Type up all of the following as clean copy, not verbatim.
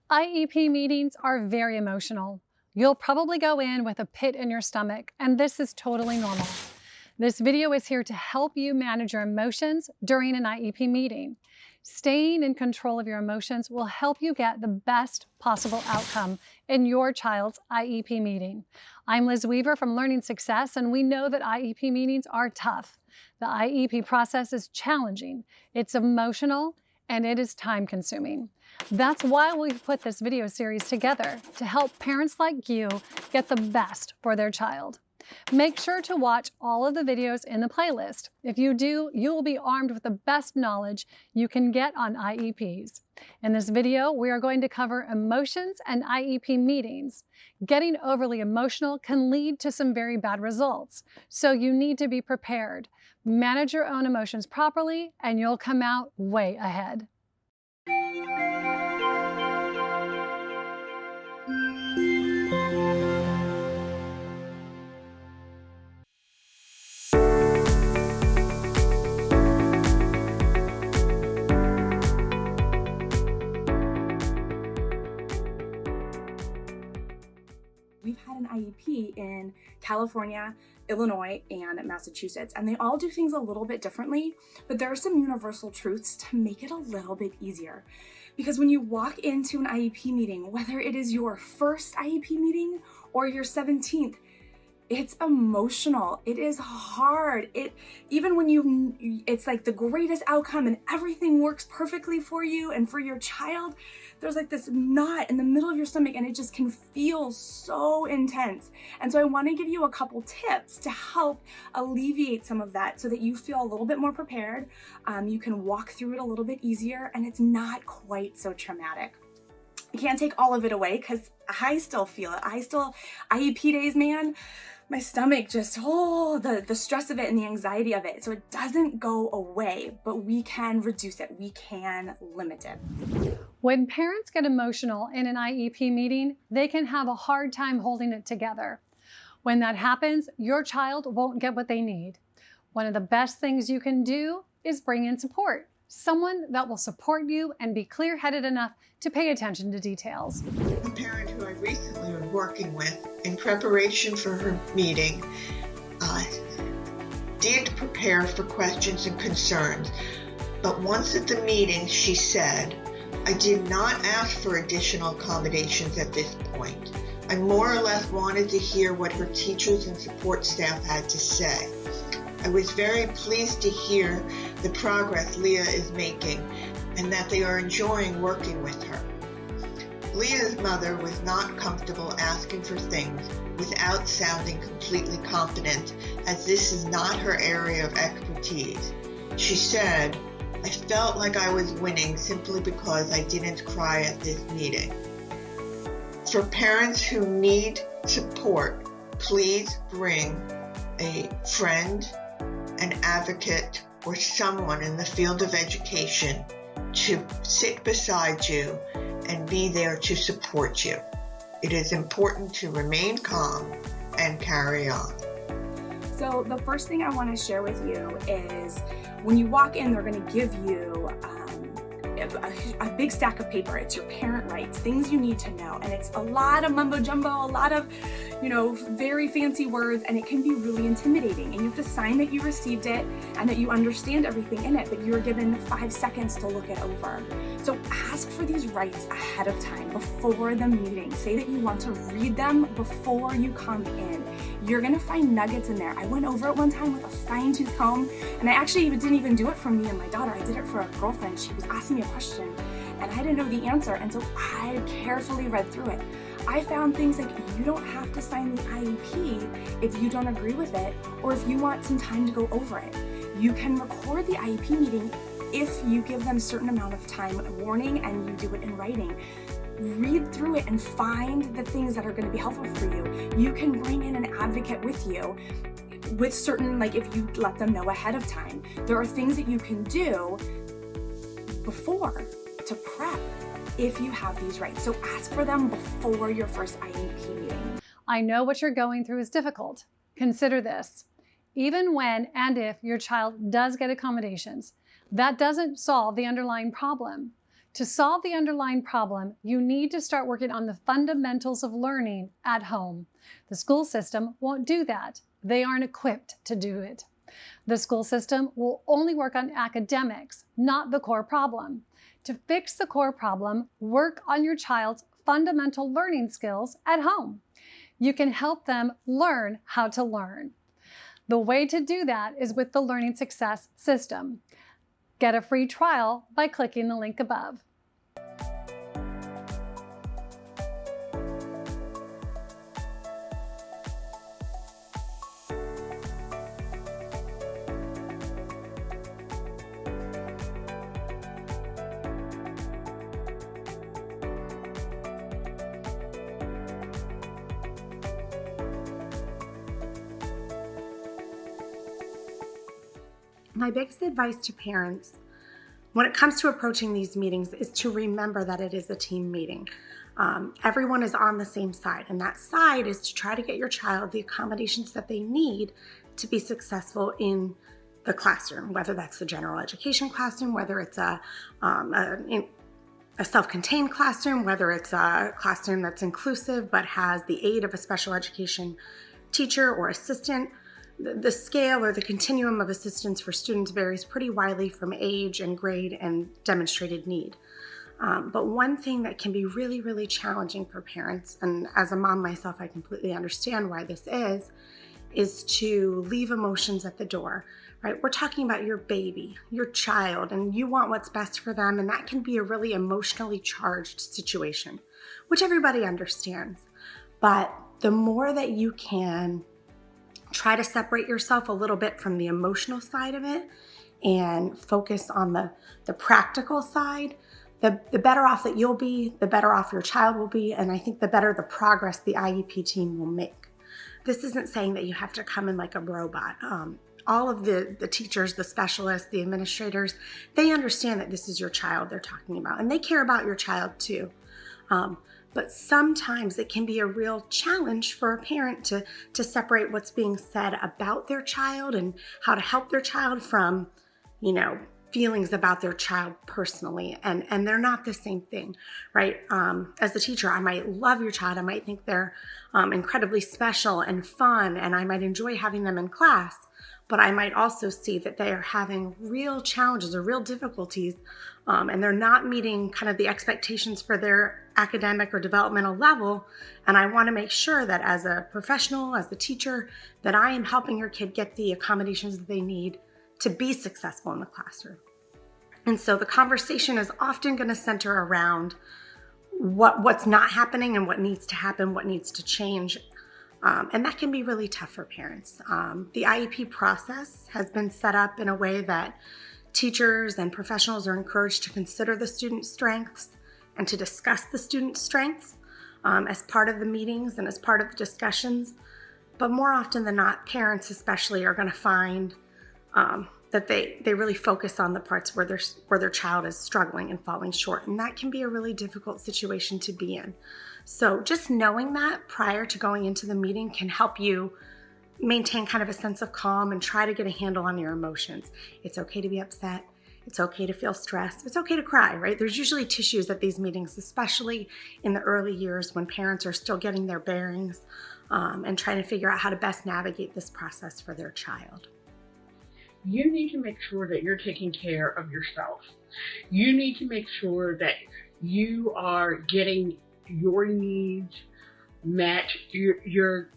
IEP meetings are very emotional. You'll probably go in with a pit in your stomach, and this is totally normal. This video is here to help you manage your emotions during an IEP meeting. Staying in control of your emotions will help you get the best possible outcome in your child's IEP meeting. I'm Liz Weaver from Learning Success, and we know that IEP meetings are tough. The IEP process is challenging, it's emotional, and it is time-consuming. That's why we've put this video series together, to help parents like you get the best for their child. Make sure to watch all of the videos in the playlist. If you do, you will be armed with the best knowledge you can get on IEPs. In this video, we are going to cover emotions and IEP meetings. Getting overly emotional can lead to some very bad results, so you need to be prepared. Manage your own emotions properly, and you'll come out way ahead. We've had an IEP in California, Illinois, and Massachusetts, and they all do things a little bit differently, but there are some universal truths to make it a little bit easier. Because when you walk into an IEP meeting, whether it is your first IEP meeting or your 17th, it's emotional. It is hard. Even when it's like the greatest outcome and everything works perfectly for you and for your child, there's like this knot in the middle of your stomach and it just can feel so intense. And so I want to give you a couple tips to help alleviate some of that so that you feel a little bit more prepared. You can walk through it a little bit easier and it's not quite so traumatic. I can't take all of it away because I still feel it. IEP days, man, my stomach just, the stress of it and the anxiety of it. So it doesn't go away, but we can reduce it. We can limit it. When parents get emotional in an IEP meeting, they can have a hard time holding it together. When that happens, your child won't get what they need. One of the best things you can do is bring in support. Someone that will support you and be clear-headed enough to pay attention to details. A parent who I recently was working with in preparation for her meeting did prepare for questions and concerns, but once at the meeting she said, "I did not ask for additional accommodations at this point. I more or less wanted to hear what her teachers and support staff had to say. I was very pleased to hear the progress Leah is making and that they are enjoying working with her." Leah's mother was not comfortable asking for things without sounding completely confident, as this is not her area of expertise. She said, "I felt like I was winning simply because I didn't cry at this meeting." For parents who need support, please bring a friend, an advocate, or someone in the field of education to sit beside you and be there to support you. It is important to remain calm and carry on. So the first thing I want to share with you is when you walk in, they're going to give you a big stack of paper. It's your parent rights, things you need to know. And it's a lot of mumbo jumbo, a lot of, very fancy words, and it can be really intimidating. And you have to sign that you received it and that you understand everything in it, but you're given 5 seconds to look it over. So ask for these rights ahead of time, before the meeting. Say that you want to read them before you come in. You're gonna find nuggets in there. I went over it one time with a fine-tooth comb, and I actually didn't even do it for me and my daughter. I did it for a girlfriend. She was asking me a question, and I didn't know the answer, and so I carefully read through it. I found things like you don't have to sign the IEP if you don't agree with it, or if you want some time to go over it. You can record the IEP meeting if you give them a certain amount of time warning and you do it in writing. Read through it and find the things that are going to be helpful for you. You can bring in an advocate with you with certain, like if you let them know ahead of time. There are things that you can do before to prep if you have these rights. So ask for them before your first IEP meeting. I know what you're going through is difficult. Consider this. Even when and if your child does get accommodations, that doesn't solve the underlying problem. To solve the underlying problem, you need to start working on the fundamentals of learning at home. The school system won't do that. They aren't equipped to do it. The school system will only work on academics, not the core problem. To fix the core problem, work on your child's fundamental learning skills at home. You can help them learn how to learn. The way to do that is with the Learning Success System. Get a free trial by clicking the link above. My biggest advice to parents when it comes to approaching these meetings is to remember that it is a team meeting. Everyone is on the same side, and that side is to try to get your child the accommodations that they need to be successful in the classroom, whether that's the general education classroom, whether it's a self-contained classroom, whether it's a classroom that's inclusive but has the aid of a special education teacher or assistant. The scale or the continuum of assistance for students varies pretty widely from age and grade and demonstrated need. But one thing that can be really, really challenging for parents, and as a mom myself, I completely understand why this is to leave emotions at the door, right? We're talking about your baby, your child, and you want what's best for them, and that can be a really emotionally charged situation, which everybody understands. But the more that you can try to separate yourself a little bit from the emotional side of it and focus on the practical side, the better off that you'll be, the better off your child will be, and I think the better the progress the IEP team will make. This isn't saying that you have to come in like a robot. All of the teachers, the specialists, the administrators, they understand that this is your child they're talking about, and they care about your child too. But sometimes it can be a real challenge for a parent to separate what's being said about their child and how to help their child from, feelings about their child personally. And they're not the same thing, right? As a teacher, I might love your child. I might think they're incredibly special and fun, and I might enjoy having them in class. But I might also see that they are having real challenges or real difficulties, and they're not meeting kind of the expectations for their academic or developmental level. And I want to make sure that as a professional, as a teacher, that I am helping your kid get the accommodations that they need to be successful in the classroom. And so the conversation is often going to center around what's not happening and what needs to happen, what needs to change. And that can be really tough for parents. The IEP process has been set up in a way that teachers and professionals are encouraged to consider the student's strengths and to discuss the student's strengths as part of the meetings and as part of the discussions. But more often than not, parents especially are going to find that they really focus on the parts where their child is struggling and falling short. And that can be a really difficult situation to be in. So just knowing that prior to going into the meeting can help you maintain kind of a sense of calm and try to get a handle on your emotions. It's okay to be upset. It's okay to feel stressed. It's okay to cry, right? There's usually tissues at these meetings, especially in the early years when parents are still getting their bearings and trying to figure out how to best navigate this process for their child. You need to make sure that you're taking care of yourself. You need to make sure that you are getting your needs met. You're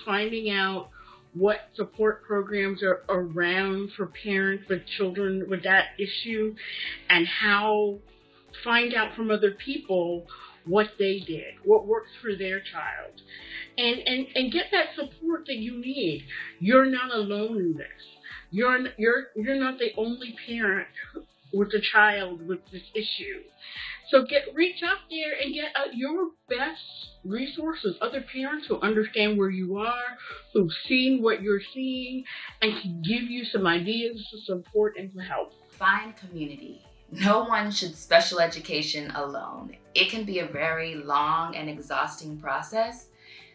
finding out what support programs are around for parents with children with that issue, and find out from other people what they did, what worked for their child, and get that support that you need. You're not alone in this. You're not the only parent with a child with this issue. So reach out there and get your best resources, other parents who understand where you are, who've seen what you're seeing, and can give you some ideas to support and to help. Find community. No one should special education alone. It can be a very long and exhausting process.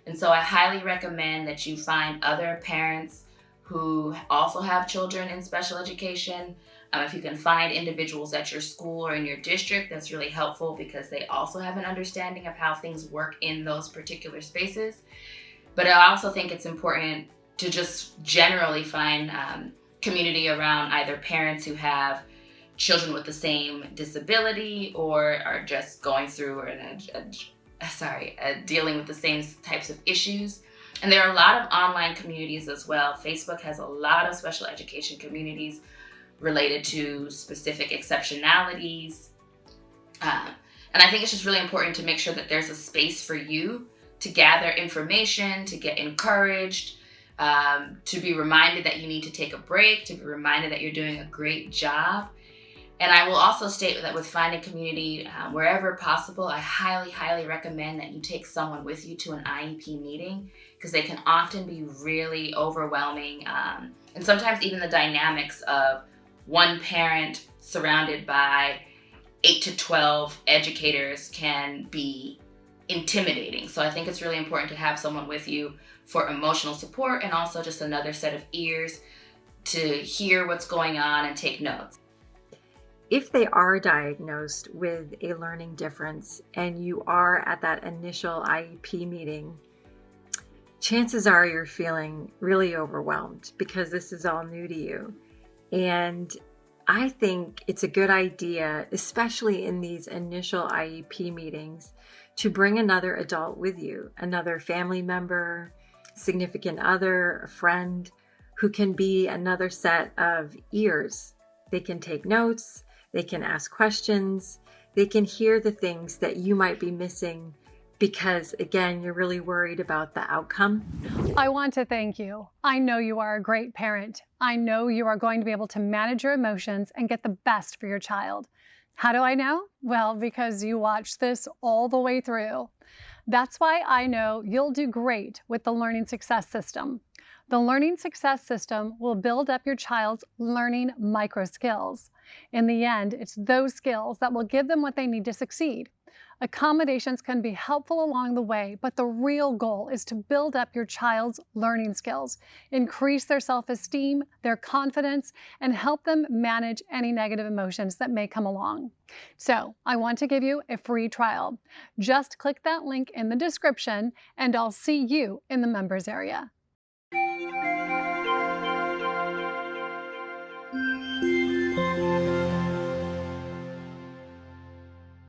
And so I highly recommend that you find other parents who also have children in special education, If you can find individuals at your school or in your district, that's really helpful because they also have an understanding of how things work in those particular spaces. But I also think it's important to just generally find community around either parents who have children with the same disability or are just going through or dealing with the same types of issues. And there are a lot of online communities as well. Facebook has a lot of special education communities related to specific exceptionalities. And I think it's just really important to make sure that there's a space for you to gather information, to get encouraged, to be reminded that you need to take a break, to be reminded that you're doing a great job. And I will also state that with finding community, wherever possible, I highly, highly recommend that you take someone with you to an IEP meeting because they can often be really overwhelming. And sometimes even the dynamics of one parent surrounded by 8 to 12 educators can be intimidating. So I think it's really important to have someone with you for emotional support and also just another set of ears to hear what's going on and take notes. If they are diagnosed with a learning difference and you are at that initial IEP meeting, chances are you're feeling really overwhelmed because this is all new to you. And I think it's a good idea, especially in these initial IEP meetings, to bring another adult with you, another family member, significant other, a friend, who can be another set of ears. They can take notes, they can ask questions, they can hear the things that you might be missing because, again, you're really worried about the outcome. I want to thank you. I know you are a great parent. I know you are going to be able to manage your emotions and get the best for your child. How do I know? Well, because you watched this all the way through. That's why I know you'll do great with the Learning Success System. The Learning Success System will build up your child's learning micro skills. In the end, it's those skills that will give them what they need to succeed. Accommodations can be helpful along the way, but the real goal is to build up your child's learning skills, increase their self-esteem, their confidence, and help them manage any negative emotions that may come along. So, I want to give you a free trial. Just click that link in the description, and I'll see you in the members area.